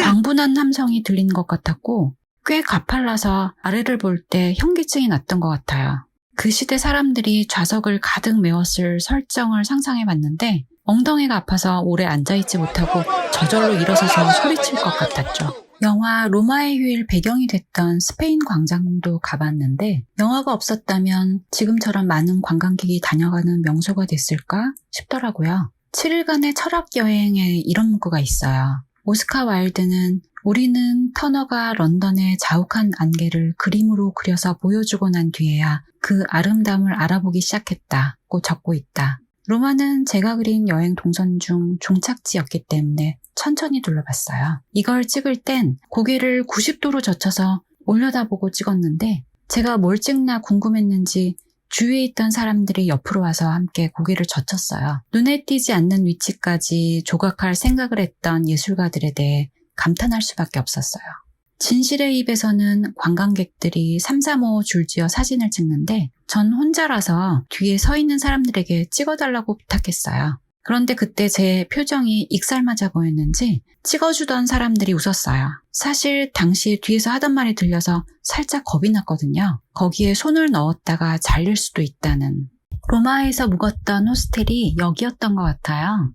광분한 함성이 들리는 것 같았고 꽤 가팔라서 아래를 볼 때 현기증이 났던 것 같아요. 그 시대 사람들이 좌석을 가득 메웠을 설정을 상상해봤는데 엉덩이가 아파서 오래 앉아있지 못하고 저절로 일어서서 소리칠 것 같았죠. 영화 로마의 휴일 배경이 됐던 스페인 광장도 가봤는데 영화가 없었다면 지금처럼 많은 관광객이 다녀가는 명소가 됐을까 싶더라고요. 7일간의 철학 여행에 이런 문구가 있어요. 오스카 와일드는 우리는 터너가 런던의 자욱한 안개를 그림으로 그려서 보여주고 난 뒤에야 그 아름다움을 알아보기 시작했다고 적고 있다. 로마는 제가 그린 여행 동선 중 종착지였기 때문에 천천히 둘러봤어요. 이걸 찍을 땐 고개를 90도로 젖혀서 올려다보고 찍었는데 제가 뭘 찍나 궁금했는지 주위에 있던 사람들이 옆으로 와서 함께 고개를 젖혔어요. 눈에 띄지 않는 위치까지 조각할 생각을 했던 예술가들에 대해 감탄할 수밖에 없었어요. 진실의 입에서는 관광객들이 3, 4, 5 줄지어 사진을 찍는데 전 혼자라서 뒤에 서 있는 사람들에게 찍어달라고 부탁했어요. 그런데 그때 제 표정이 익살맞아 보였는지 찍어주던 사람들이 웃었어요. 사실 당시 뒤에서 하던 말이 들려서 살짝 겁이 났거든요. 거기에 손을 넣었다가 잘릴 수도 있다는. 로마에서 묵었던 호스텔이 여기였던 것 같아요.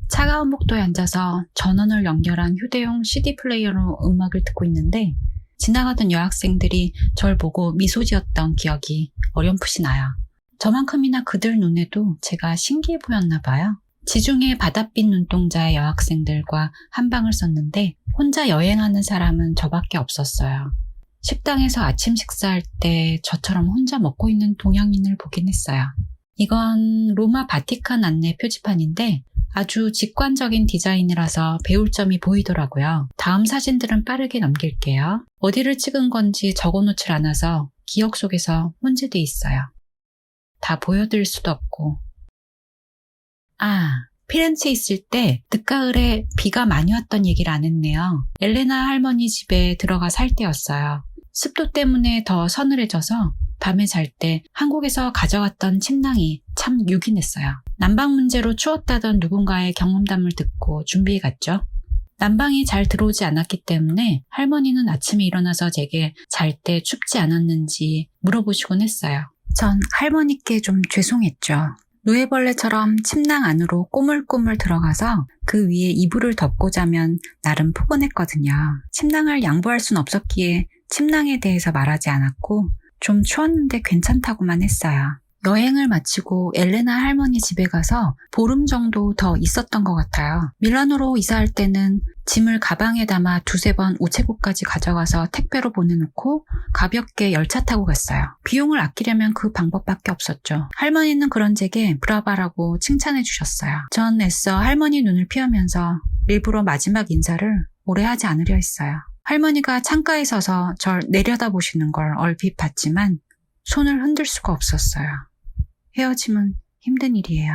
차가운 복도에 앉아서 전원을 연결한 휴대용 CD 플레이어로 음악을 듣고 있는데 지나가던 여학생들이 절 보고 미소 지었던 기억이 어렴풋이 나요. 저만큼이나 그들 눈에도 제가 신기해 보였나 봐요. 지중해 바닷빛 눈동자의 여학생들과 한 방을 썼는데 혼자 여행하는 사람은 저밖에 없었어요. 식당에서 아침 식사할 때 저처럼 혼자 먹고 있는 동양인을 보긴 했어요. 이건 로마 바티칸 안내 표지판인데 아주 직관적인 디자인이라서 배울 점이 보이더라고요. 다음 사진들은 빠르게 넘길게요. 어디를 찍은 건지 적어놓질 않아서 기억 속에서 혼재돼 있어요. 다 보여드릴 수도 없고. 피렌체 있을 때 늦가을에 비가 많이 왔던 얘기를 안 했네요. 엘레나 할머니 집에 들어가 살 때였어요. 습도 때문에 더 서늘해져서 밤에 잘 때 한국에서 가져갔던 침낭이 참 유긴했어요. 난방 문제로 추웠다던 누군가의 경험담을 듣고 준비해 갔죠. 난방이 잘 들어오지 않았기 때문에 할머니는 아침에 일어나서 제게 잘 때 춥지 않았는지 물어보시곤 했어요. 전 할머니께 좀 죄송했죠. 누에벌레처럼 침낭 안으로 꼬물꼬물 들어가서 그 위에 이불을 덮고 자면 나름 포근했거든요. 침낭을 양보할 순 없었기에 침낭에 대해서 말하지 않았고 좀 추웠는데 괜찮다고만 했어요. 여행을 마치고 엘레나 할머니 집에 가서 보름 정도 더 있었던 것 같아요. 밀라노로 이사할 때는 짐을 가방에 담아 2-3번 우체국까지 가져가서 택배로 보내놓고 가볍게 열차 타고 갔어요. 비용을 아끼려면 그 방법밖에 없었죠. 할머니는 그런 제게 브라바라고 칭찬해 주셨어요. 전 애써 할머니 눈을 피하면서 일부러 마지막 인사를 오래 하지 않으려 했어요. 할머니가 창가에 서서 절 내려다보시는 걸 얼핏 봤지만 손을 흔들 수가 없었어요. 헤어짐은 힘든 일이에요.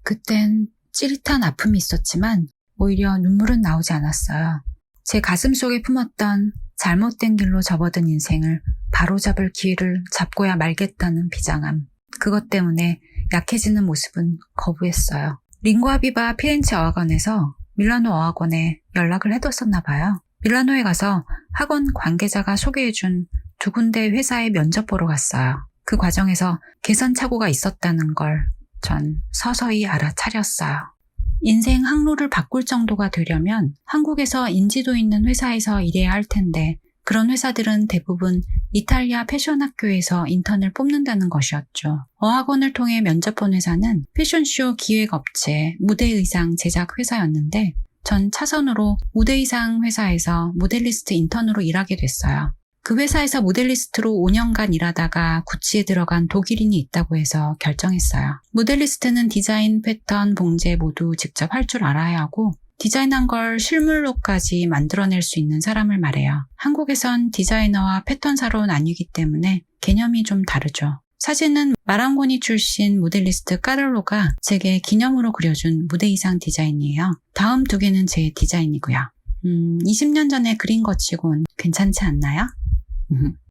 그땐 찌릿한 아픔이 있었지만 오히려 눈물은 나오지 않았어요. 제 가슴 속에 품었던 잘못된 길로 접어든 인생을 바로잡을 기회를 잡고야 말겠다는 비장함. 그것 때문에 약해지는 모습은 거부했어요. 링고아 비바 피렌체 어학원에서 밀라노 어학원에 연락을 해뒀었나 봐요. 밀라노에 가서 학원 관계자가 소개해준 2군데 회사에 면접 보러 갔어요. 그 과정에서 개선 착오가 있었다는 걸 전 서서히 알아차렸어요. 인생 항로를 바꿀 정도가 되려면 한국에서 인지도 있는 회사에서 일해야 할 텐데 그런 회사들은 대부분 이탈리아 패션 학교에서 인턴을 뽑는다는 것이었죠. 어학원을 통해 면접 본 회사는 패션쇼 기획업체, 무대의상 제작 회사였는데 전 차선으로 무대의상 회사에서 모델리스트 인턴으로 일하게 됐어요. 그 회사에서 모델리스트로 5년간 일하다가 구찌에 들어간 독일인이 있다고 해서 결정했어요. 모델리스트는 디자인, 패턴, 봉제 모두 직접 할 줄 알아야 하고 디자인한 걸 실물로까지 만들어낼 수 있는 사람을 말해요. 한국에선 디자이너와 패턴사로 나뉘기 때문에 개념이 좀 다르죠. 사진은 마랑고니 출신 모델리스트 까를로가 제게 기념으로 그려준 무대 의상 디자인이에요. 다음 두 개는 제 디자인이고요. 20년 전에 그린 것 치곤 괜찮지 않나요?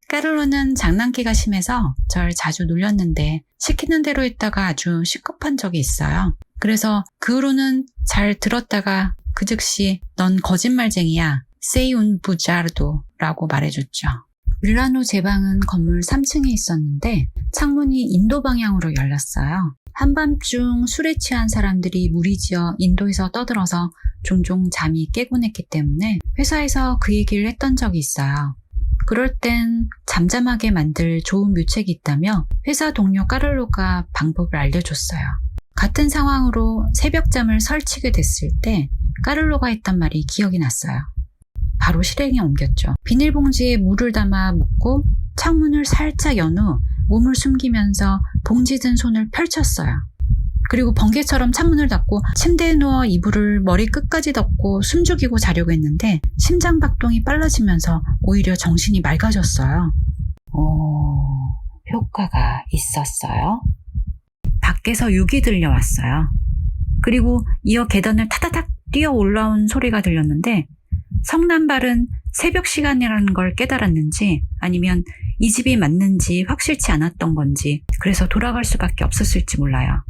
까를로는 장난기가 심해서 절 자주 놀렸는데 시키는 대로 했다가 아주 시급한 적이 있어요. 그래서 그 후로는 잘 들었다가 그 즉시 넌 거짓말쟁이야, sei un bugiardo 라고 말해줬죠. 밀라노 제 방은 건물 3층에 있었는데 창문이 인도 방향으로 열렸어요. 한밤중 술에 취한 사람들이 무리지어 인도에서 떠들어서 종종 잠이 깨곤 했기 때문에 회사에서 그 얘기를 했던 적이 있어요. 그럴 땐 잠잠하게 만들 좋은 묘책이 있다며 회사 동료 까를로가 방법을 알려줬어요. 같은 상황으로 새벽잠을 설치게 됐을 때 까를로가 했던 말이 기억이 났어요. 바로 실행에 옮겼죠. 비닐봉지에 물을 담아 묻고 창문을 살짝 연 후 몸을 숨기면서 봉지 든 손을 펼쳤어요. 그리고 번개처럼 창문을 닫고 침대에 누워 이불을 머리 끝까지 덮고 숨죽이고 자려고 했는데 심장박동이 빨라지면서 오히려 정신이 맑아졌어요. 효과가 있었어요. 밖에서 욕이 들려왔어요. 그리고 이어 계단을 타다닥 뛰어 올라온 소리가 들렸는데 성난발은 새벽 시간이라는 걸 깨달았는지 아니면 이 집이 맞는지 확실치 않았던 건지 그래서 돌아갈 수밖에 없었을지 몰라요.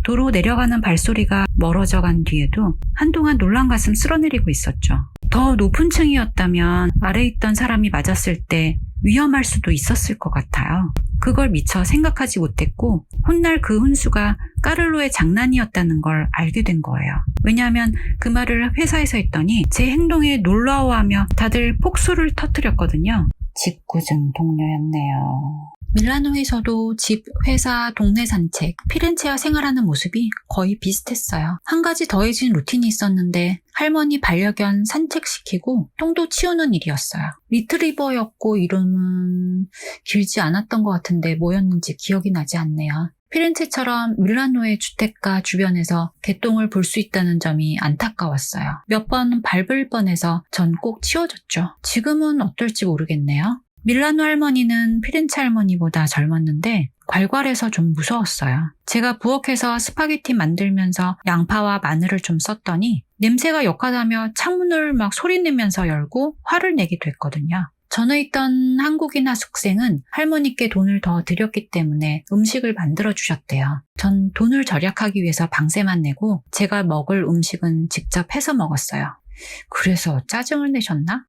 도로 내려가는 발소리가 멀어져 간 뒤에도 한동안 놀란 가슴 쓸어내리고 있었죠. 더 높은 층이었다면 아래에 있던 사람이 맞았을 때 위험할 수도 있었을 것 같아요. 그걸 미처 생각하지 못했고 훗날 그 훈수가 까를로의 장난이었다는 걸 알게 된 거예요. 왜냐하면 그 말을 회사에서 했더니 제 행동에 놀라워하며 다들 폭소를 터뜨렸거든요. 짓궂은 동료였네요. 밀라노에서도 집, 회사, 동네 산책, 피렌체와 생활하는 모습이 거의 비슷했어요. 한 가지 더해진 루틴이 있었는데 할머니 반려견 산책시키고 똥도 치우는 일이었어요. 리트리버였고 이름은 길지 않았던 것 같은데 뭐였는지 기억이 나지 않네요. 피렌체처럼 밀라노의 주택가 주변에서 개똥을 볼 수 있다는 점이 안타까웠어요. 몇 번 밟을 뻔해서 전 꼭 치워줬죠. 지금은 어떨지 모르겠네요. 밀라노 할머니는 피렌체 할머니보다 젊었는데 괄괄해서 좀 무서웠어요. 제가 부엌에서 스파게티 만들면서 양파와 마늘을 좀 썼더니 냄새가 역하다며 창문을 막 소리내면서 열고 화를 내기도 했거든요. 전에 있던 한국인 하숙생은 할머니께 돈을 더 드렸기 때문에 음식을 만들어 주셨대요. 전 돈을 절약하기 위해서 방세만 내고 제가 먹을 음식은 직접 해서 먹었어요. 그래서 짜증을 내셨나?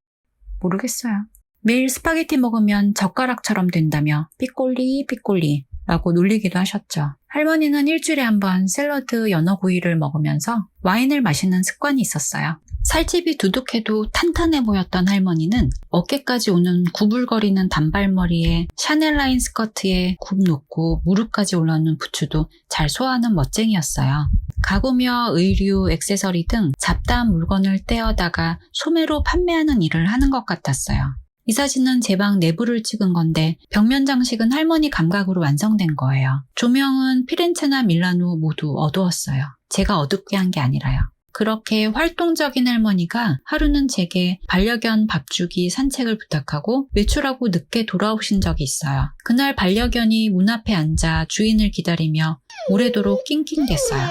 모르겠어요. 매일 스파게티 먹으면 젓가락처럼 된다며 삐꼴리 삐꼴리 라고 놀리기도 하셨죠. 할머니는 일주일에 한 번 샐러드 연어구이를 먹으면서 와인을 마시는 습관이 있었어요. 살집이 두둑해도 탄탄해 보였던 할머니는 어깨까지 오는 구불거리는 단발머리에 샤넬 라인 스커트에 굽 놓고 무릎까지 올라오는 부츠도 잘 소화하는 멋쟁이였어요. 가구며 의류, 액세서리 등 잡다한 물건을 떼어다가 소매로 판매하는 일을 하는 것 같았어요. 이 사진은 제 방 내부를 찍은 건데 벽면 장식은 할머니 감각으로 완성된 거예요. 조명은 피렌체나 밀라노 모두 어두웠어요. 제가 어둡게 한 게 아니라요. 그렇게 활동적인 할머니가 하루는 제게 반려견 밥 주기 산책을 부탁하고 외출하고 늦게 돌아오신 적이 있어요. 그날 반려견이 문 앞에 앉아 주인을 기다리며 오래도록 낑낑댔어요.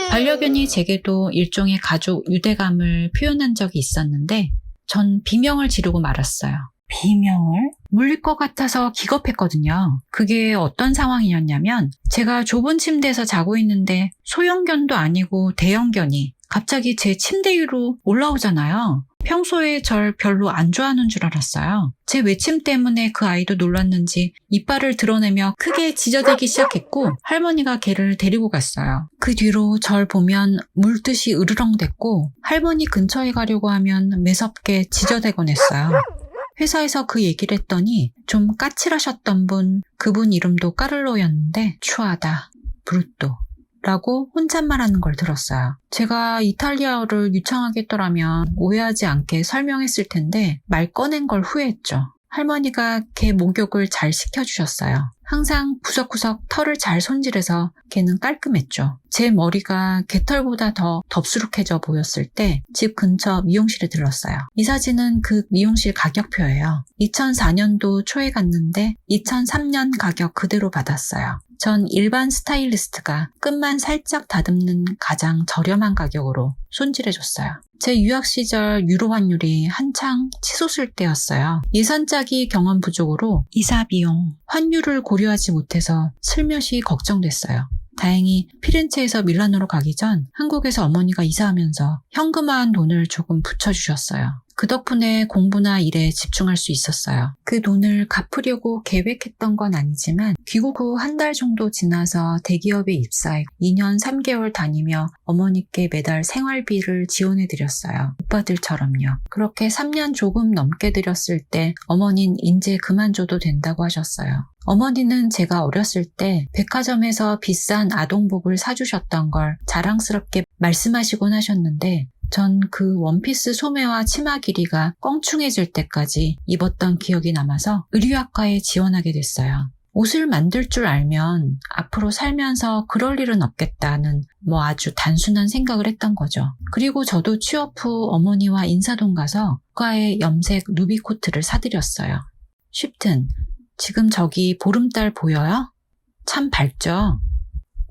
반려견이 제게도 일종의 가족 유대감을 표현한 적이 있었는데 전 비명을 지르고 말았어요. 비명을? 물릴 것 같아서 기겁했거든요. 그게 어떤 상황이었냐면 제가 좁은 침대에서 자고 있는데 소형견도 아니고 대형견이 갑자기 제 침대 위로 올라오잖아요. 평소에 절 별로 안 좋아하는 줄 알았어요. 제 외침 때문에 그 아이도 놀랐는지 이빨을 드러내며 크게 짖어대기 시작했고 할머니가 걔를 데리고 갔어요. 그 뒤로 절 보면 물듯이 으르렁댔고 할머니 근처에 가려고 하면 매섭게 짖어대곤 했어요. 회사에서 그 얘기를 했더니 좀 까칠하셨던 그분 이름도 까를로였는데 추하다, 브루토 라고 혼잣말하는 걸 들었어요. 제가 이탈리아어를 유창하게 했더라면 오해하지 않게 설명했을 텐데 말 꺼낸 걸 후회했죠. 할머니가 개 목욕을 잘 시켜주셨어요. 항상 구석구석 털을 잘 손질해서 개는 깔끔했죠. 제 머리가 개털보다 더 덥수룩해져 보였을 때 집 근처 미용실에 들렀어요. 이 사진은 그 미용실 가격표예요. 2004년도 초에 갔는데 2003년 가격 그대로 받았어요. 전 일반 스타일리스트가 끝만 살짝 다듬는 가장 저렴한 가격으로 손질해줬어요. 제 유학 시절 유로 환율이 한창 치솟을 때였어요. 예산짜기 경험 부족으로 이사 비용, 환율을 고려하지 못해서 슬며시 걱정됐어요. 다행히 피렌체에서 밀라노로 가기 전 한국에서 어머니가 이사하면서 현금화한 돈을 조금 붙여주셨어요. 그 덕분에 공부나 일에 집중할 수 있었어요. 그 돈을 갚으려고 계획했던 건 아니지만 귀국 후 한 달 정도 지나서 대기업에 입사해 2년 3개월 다니며 어머니께 매달 생활비를 지원해드렸어요. 오빠들처럼요. 그렇게 3년 조금 넘게 드렸을 때 어머닌 이제 그만줘도 된다고 하셨어요. 어머니는 제가 어렸을 때 백화점에서 비싼 아동복을 사주셨던 걸 자랑스럽게 말씀하시곤 하셨는데 전 그 원피스 소매와 치마 길이가 껑충해질 때까지 입었던 기억이 남아서 의류학과에 지원하게 됐어요. 옷을 만들 줄 알면 앞으로 살면서 그럴 일은 없겠다는 아주 단순한 생각을 했던 거죠. 그리고 저도 취업 후 어머니와 인사동 가서 과에 염색 누비 코트를 사드렸어요. 쉽튼 지금 저기 보름달 보여요? 참 밝죠?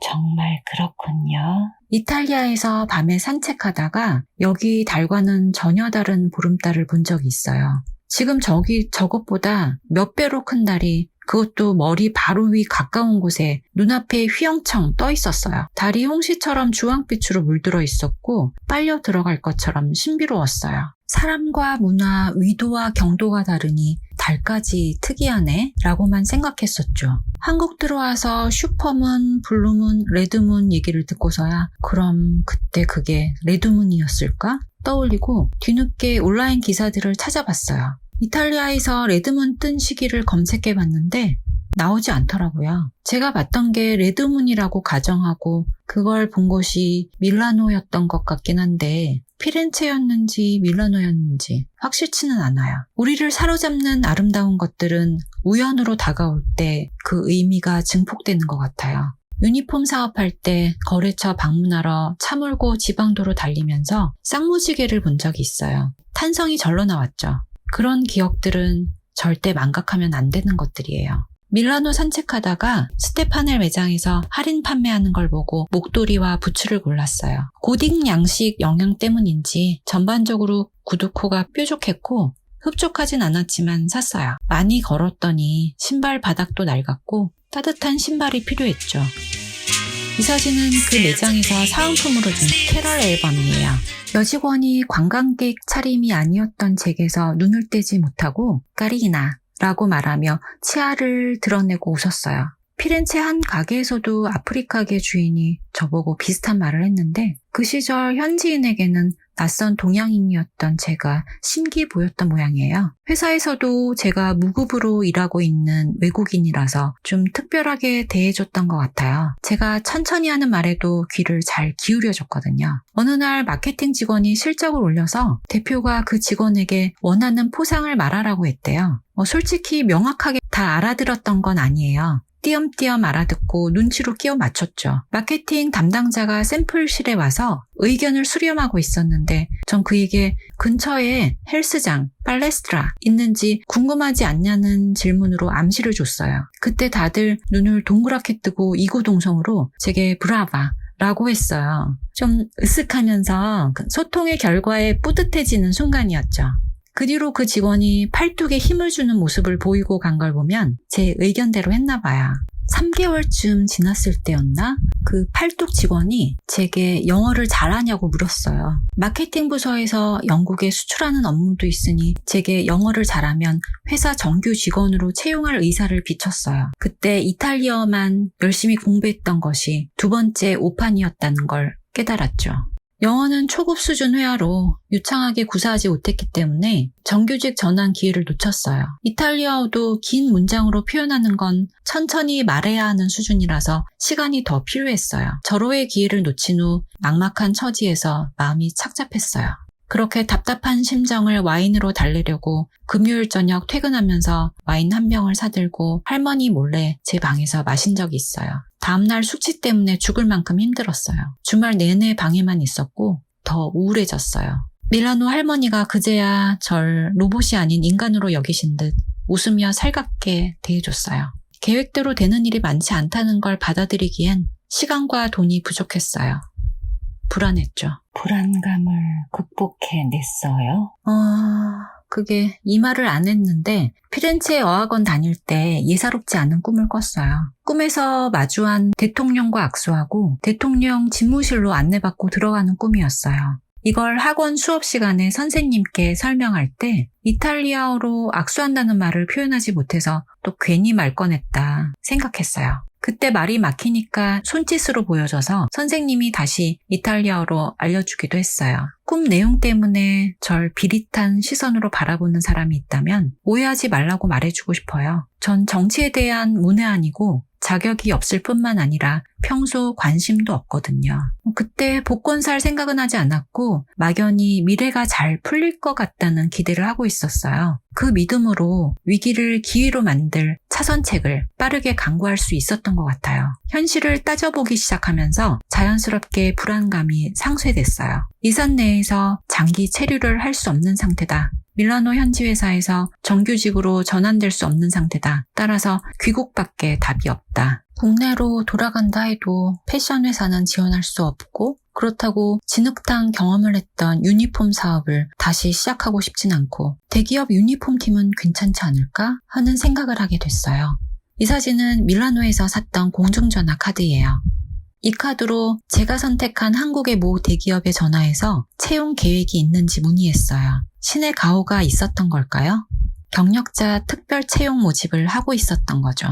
정말 그렇군요. 이탈리아에서 밤에 산책하다가 여기 달과는 전혀 다른 보름달을 본 적이 있어요. 지금 저것보다 몇 배로 큰 달이 그것도 머리 바로 위 가까운 곳에 눈앞에 휘영청 떠 있었어요. 달이 홍시처럼 주황빛으로 물들어 있었고 빨려 들어갈 것처럼 신비로웠어요. 사람과 문화, 위도와 경도가 다르니 달까지 특이하네 라고만 생각했었죠. 한국 들어와서 슈퍼문, 블루문, 레드문 얘기를 듣고서야 그럼 그때 그게 레드문이었을까? 떠올리고 뒤늦게 온라인 기사들을 찾아봤어요. 이탈리아에서 레드문 뜬 시기를 검색해봤는데 나오지 않더라고요. 제가 봤던 게 레드문이라고 가정하고 그걸 본 곳이 밀라노였던 것 같긴 한데 피렌체였는지 밀라노였는지 확실치는 않아요. 우리를 사로잡는 아름다운 것들은 우연으로 다가올 때 그 의미가 증폭되는 것 같아요. 유니폼 사업할 때 거래처 방문하러 차 몰고 지방도로 달리면서 쌍무지개를 본 적이 있어요. 탄성이 절로 나왔죠. 그런 기억들은 절대 망각하면 안 되는 것들이에요. 밀라노 산책하다가 스테파넬 매장에서 할인 판매하는 걸 보고 목도리와 부츠를 골랐어요. 고딕 양식 영향 때문인지 전반적으로 구두코가 뾰족했고 흡족하진 않았지만 샀어요. 많이 걸었더니 신발 바닥도 낡았고 따뜻한 신발이 필요했죠. 이 사진은 그 매장에서 사은품으로 준 캐럴 앨범이에요. 여직원이 관광객 차림이 아니었던 잭에서 눈을 떼지 못하고 까리나 라고 말하며 치아를 드러내고 웃었어요. 피렌체 한 가게에서도 아프리카계 주인이 저보고 비슷한 말을 했는데 그 시절 현지인에게는 낯선 동양인이었던 제가 신기 보였던 모양이에요. 회사에서도 제가 무급으로 일하고 있는 외국인이라서 좀 특별하게 대해줬던 것 같아요. 제가 천천히 하는 말에도 귀를 잘 기울여줬거든요. 어느 날 마케팅 직원이 실적을 올려서 대표가 그 직원에게 원하는 포상을 말하라고 했대요. 솔직히 명확하게 다 알아들었던 건 아니에요. 띄엄띄엄 알아듣고 눈치로 끼워 맞췄죠. 마케팅 담당자가 샘플실에 와서 의견을 수렴하고 있었는데 전 그에게 근처에 헬스장, 팔레스트라 있는지 궁금하지 않냐는 질문으로 암시를 줬어요. 그때 다들 눈을 동그랗게 뜨고 이구동성으로 제게 브라바 라고 했어요. 좀 으쓱하면서 소통의 결과에 뿌듯해지는 순간이었죠. 그 뒤로 그 직원이 팔뚝에 힘을 주는 모습을 보이고 간 걸 보면 제 의견대로 했나 봐요. 3개월쯤 지났을 때였나? 그 팔뚝 직원이 제게 영어를 잘하냐고 물었어요. 마케팅 부서에서 영국에 수출하는 업무도 있으니 제게 영어를 잘하면 회사 정규 직원으로 채용할 의사를 비췄어요. 그때 이탈리어만 열심히 공부했던 것이 두 번째 오판이었다는 걸 깨달았죠. 영어는 초급 수준 회화로 유창하게 구사하지 못했기 때문에 정규직 전환 기회를 놓쳤어요. 이탈리아어도 긴 문장으로 표현하는 건 천천히 말해야 하는 수준이라서 시간이 더 필요했어요. 절호의 기회를 놓친 후 막막한 처지에서 마음이 착잡했어요. 그렇게 답답한 심정을 와인으로 달래려고 금요일 저녁 퇴근하면서 와인 한 병을 사들고 할머니 몰래 제 방에서 마신 적이 있어요. 다음날 숙취 때문에 죽을 만큼 힘들었어요. 주말 내내 방에만 있었고 더 우울해졌어요. 밀라노 할머니가 그제야 절 로봇이 아닌 인간으로 여기신 듯 웃으며 살갑게 대해줬어요. 계획대로 되는 일이 많지 않다는 걸 받아들이기엔 시간과 돈이 부족했어요. 불안했죠. 불안감을 극복해냈어요? 그게 이 말을 안 했는데 피렌체 어학원 다닐 때 예사롭지 않은 꿈을 꿨어요. 꿈에서 마주한 대통령과 악수하고 대통령 집무실로 안내받고 들어가는 꿈이었어요. 이걸 학원 수업 시간에 선생님께 설명할 때 이탈리아어로 악수한다는 말을 표현하지 못해서 또 괜히 말 꺼냈다 생각했어요. 그때 말이 막히니까 손짓으로 보여줘서 선생님이 다시 이탈리아어로 알려주기도 했어요. 꿈 내용 때문에 절 비릿한 시선으로 바라보는 사람이 있다면 오해하지 말라고 말해주고 싶어요. 전 정치에 대한 문외한이고 자격이 없을 뿐만 아니라 평소 관심도 없거든요. 그때 복권 살 생각은 하지 않았고 막연히 미래가 잘 풀릴 것 같다는 기대를 하고 있었어요. 그 믿음으로 위기를 기회로 만들 차선책을 빠르게 강구할 수 있었던 것 같아요. 현실을 따져보기 시작하면서 자연스럽게 불안감이 상쇄됐어요. 이산 내에서 장기 체류를 할 수 없는 상태다. 밀라노 현지 회사에서 정규직으로 전환될 수 없는 상태다. 따라서 귀국밖에 답이 없다. 국내로 돌아간다 해도 패션 회사는 지원할 수 없고 그렇다고 진흙탕 경험을 했던 유니폼 사업을 다시 시작하고 싶진 않고 대기업 유니폼 팀은 괜찮지 않을까 하는 생각을 하게 됐어요. 이 사진은 밀라노에서 샀던 공중전화 카드예요. 이 카드로 제가 선택한 한국의 모 대기업에 전화해서 채용 계획이 있는지 문의했어요. 신의 가호가 있었던 걸까요? 경력자 특별 채용 모집을 하고 있었던 거죠.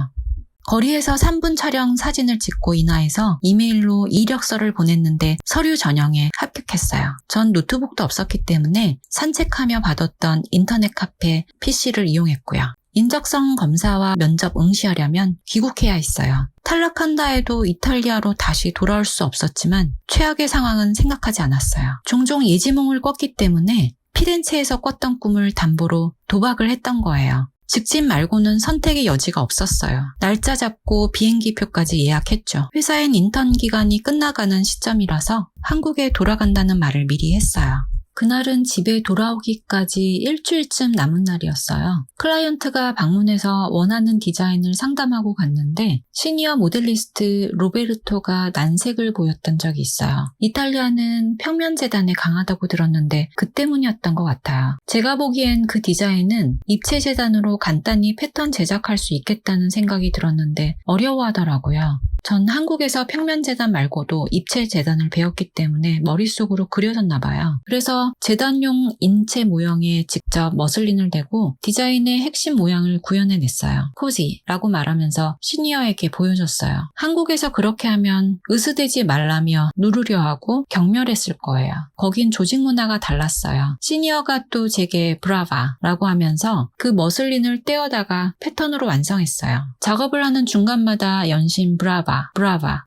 거리에서 3분 촬영 사진을 찍고 인화해서 이메일로 이력서를 보냈는데 서류 전형에 합격했어요. 전 노트북도 없었기 때문에 산책하며 받았던 인터넷 카페 PC를 이용했고요. 인적성 검사와 면접 응시하려면 귀국해야 했어요. 탈락한다 해도 이탈리아로 다시 돌아올 수 없었지만 최악의 상황은 생각하지 않았어요. 종종 예지몽을 꿨기 때문에 피렌체에서 꿨던 꿈을 담보로 도박을 했던 거예요. 직진 말고는 선택의 여지가 없었어요. 날짜 잡고 비행기표까지 예약했죠. 회사엔 인턴 기간이 끝나가는 시점이라서 한국에 돌아간다는 말을 미리 했어요. 그날은 집에 돌아오기까지 일주일쯤 남은 날이었어요. 클라이언트가 방문해서 원하는 디자인을 상담하고 갔는데 시니어 모델리스트 로베르토가 난색을 보였던 적이 있어요. 이탈리아는 평면 재단에 강하다고 들었는데 그 때문이었던 것 같아요. 제가 보기엔 그 디자인은 입체 재단으로 간단히 패턴 제작할 수 있겠다는 생각이 들었는데 어려워하더라고요. 전 한국에서 평면 재단 말고도 입체 재단을 배웠기 때문에 머릿속으로 그려졌나 봐요. 그래서 재단용 인체 모형에 직접 머슬린을 대고 디자인의 핵심 모양을 구현해냈어요. 코지라고 말하면서 시니어에게 보여줬어요. 한국에서 그렇게 하면 으스대지 말라며 누르려 하고 경멸했을 거예요. 거긴 조직 문화가 달랐어요. 시니어가 또 제게 브라바라고 하면서 그 머슬린을 떼어다가 패턴으로 완성했어요. 작업을 하는 중간마다 연신 브라바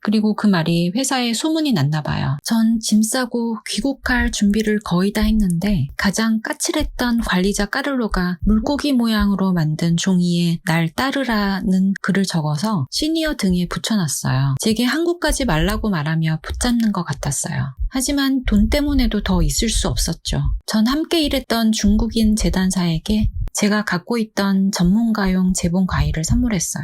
그리고 그 말이 회사에 소문이 났나 봐요. 전 짐 싸고 귀국할 준비를 거의 다 했는데 가장 까칠했던 관리자 까를로가 물고기 모양으로 만든 종이에 날 따르라는 글을 적어서 시니어 등에 붙여놨어요. 제게 한국 가지 말라고 말하며 붙잡는 것 같았어요. 하지만 돈 때문에도 더 있을 수 없었죠. 전 함께 일했던 중국인 재단사에게 제가 갖고 있던 전문가용 재봉 과일을 선물했어요.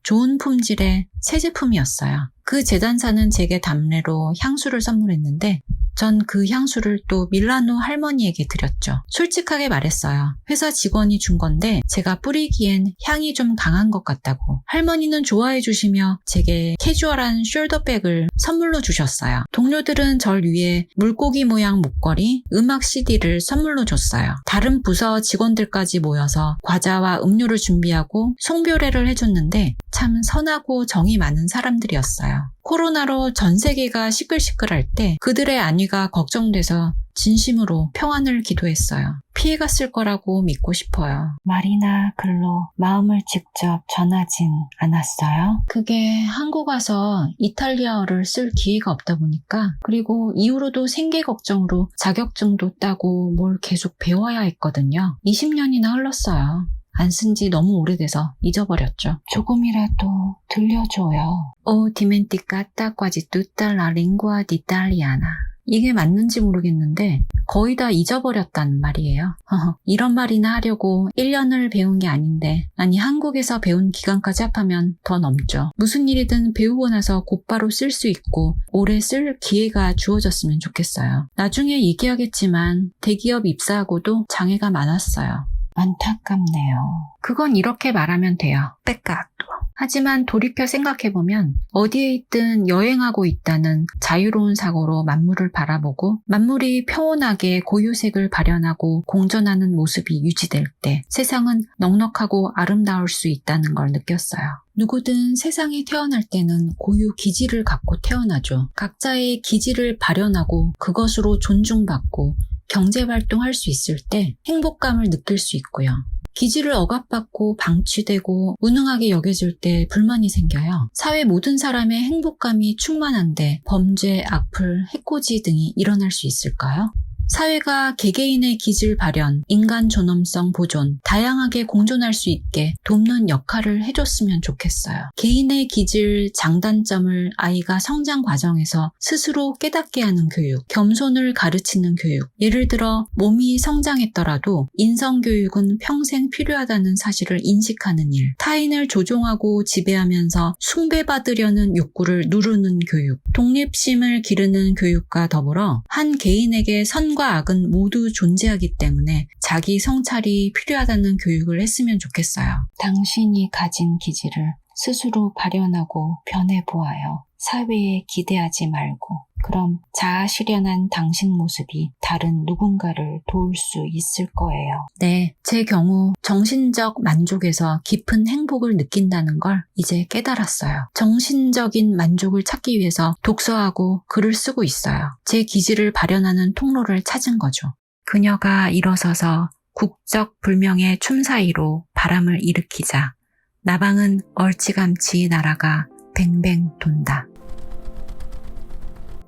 좋은 품질의 새 제품이었어요. 그 재단사는 제게 답례로 향수를 선물했는데 전 그 향수를 또 밀라노 할머니에게 드렸죠. 솔직하게 말했어요. 회사 직원이 준 건데 제가 뿌리기엔 향이 좀 강한 것 같다고. 할머니는 좋아해 주시며 제게 캐주얼한 숄더백을 선물로 주셨어요. 동료들은 절 위해 물고기 모양 목걸이, 음악 CD를 선물로 줬어요. 다른 부서 직원들까지 모여서 과자와 음료를 준비하고 송별회를 해줬는데 참 선하고 정이 정이 많은 사람들이었어요. 코로나로 전 세계가 시끌시끌할 때 그들의 안위가 걱정돼서 진심으로 평안을 기도했어요. 피해갔을 거라고 믿고 싶어요. 말이나 글로 마음을 직접 전하진 않았어요? 그게 한국 와서 이탈리아어를 쓸 기회가 없다 보니까, 그리고 이후로도 생계 걱정으로 자격증도 따고 뭘 계속 배워야 했거든요. 20년이나 흘렀어요. 안 쓴 지 너무 오래돼서 잊어버렸죠. 조금이라도 들려줘요. O dimenticata quasi tutta la lingua d'italiana. 이게 맞는지 모르겠는데 거의 다 잊어버렸다는 말이에요. 이런 말이나 하려고 1년을 배운 게 아닌데, 아니 한국에서 배운 기간까지 합하면 더 넘죠. 무슨 일이든 배우고 나서 곧바로 쓸 수 있고 오래 쓸 기회가 주어졌으면 좋겠어요. 나중에 얘기하겠지만 대기업 입사하고도 장애가 많았어요. 안타깝네요. 그건 이렇게 말하면 돼요. 빽깍. 하지만 돌이켜 생각해보면 어디에 있든 여행하고 있다는 자유로운 사고로 만물을 바라보고 만물이 평온하게 고유색을 발현하고 공존하는 모습이 유지될 때 세상은 넉넉하고 아름다울 수 있다는 걸 느꼈어요. 누구든 세상에 태어날 때는 고유 기질을 갖고 태어나죠. 각자의 기질을 발현하고 그것으로 존중받고 경제활동할 수 있을 때 행복감을 느낄 수 있고요. 기질을 억압받고 방치되고 무능하게 여겨질 때 불만이 생겨요. 사회 모든 사람의 행복감이 충만한데 범죄, 악플, 해코지 등이 일어날 수 있을까요? 사회가 개개인의 기질 발현, 인간 존엄성 보존, 다양하게 공존할 수 있게 돕는 역할을 해줬으면 좋겠어요. 개인의 기질, 장단점을 아이가 성장 과정에서 스스로 깨닫게 하는 교육, 겸손을 가르치는 교육, 예를 들어 몸이 성장했더라도 인성교육은 평생 필요하다는 사실을 인식하는 일, 타인을 조종하고 지배하면서 숭배받으려는 욕구를 누르는 교육, 독립심을 기르는 교육과 더불어 한 개인에게 선과 악은 모두 존재하기 때문에 자기 성찰이 필요하다는 교육을 했으면 좋겠어요. 당신이 가진 기질을 스스로 발현하고 변해보아요. 사회에 기대하지 말고. 그럼 자아 실현한 당신 모습이 다른 누군가를 도울 수 있을 거예요. 네, 제 경우 정신적 만족에서 깊은 행복을 느낀다는 걸 이제 깨달았어요. 정신적인 만족을 찾기 위해서 독서하고 글을 쓰고 있어요. 제 기질을 발현하는 통로를 찾은 거죠. 그녀가 일어서서 국적 불명의 춤 사이로 바람을 일으키자 나방은 얼찌감치 날아가 뱅뱅 돈다.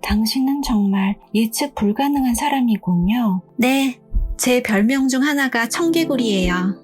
당신은 정말 예측 불가능한 사람이군요. 네, 제 별명 중 하나가 청개구리예요.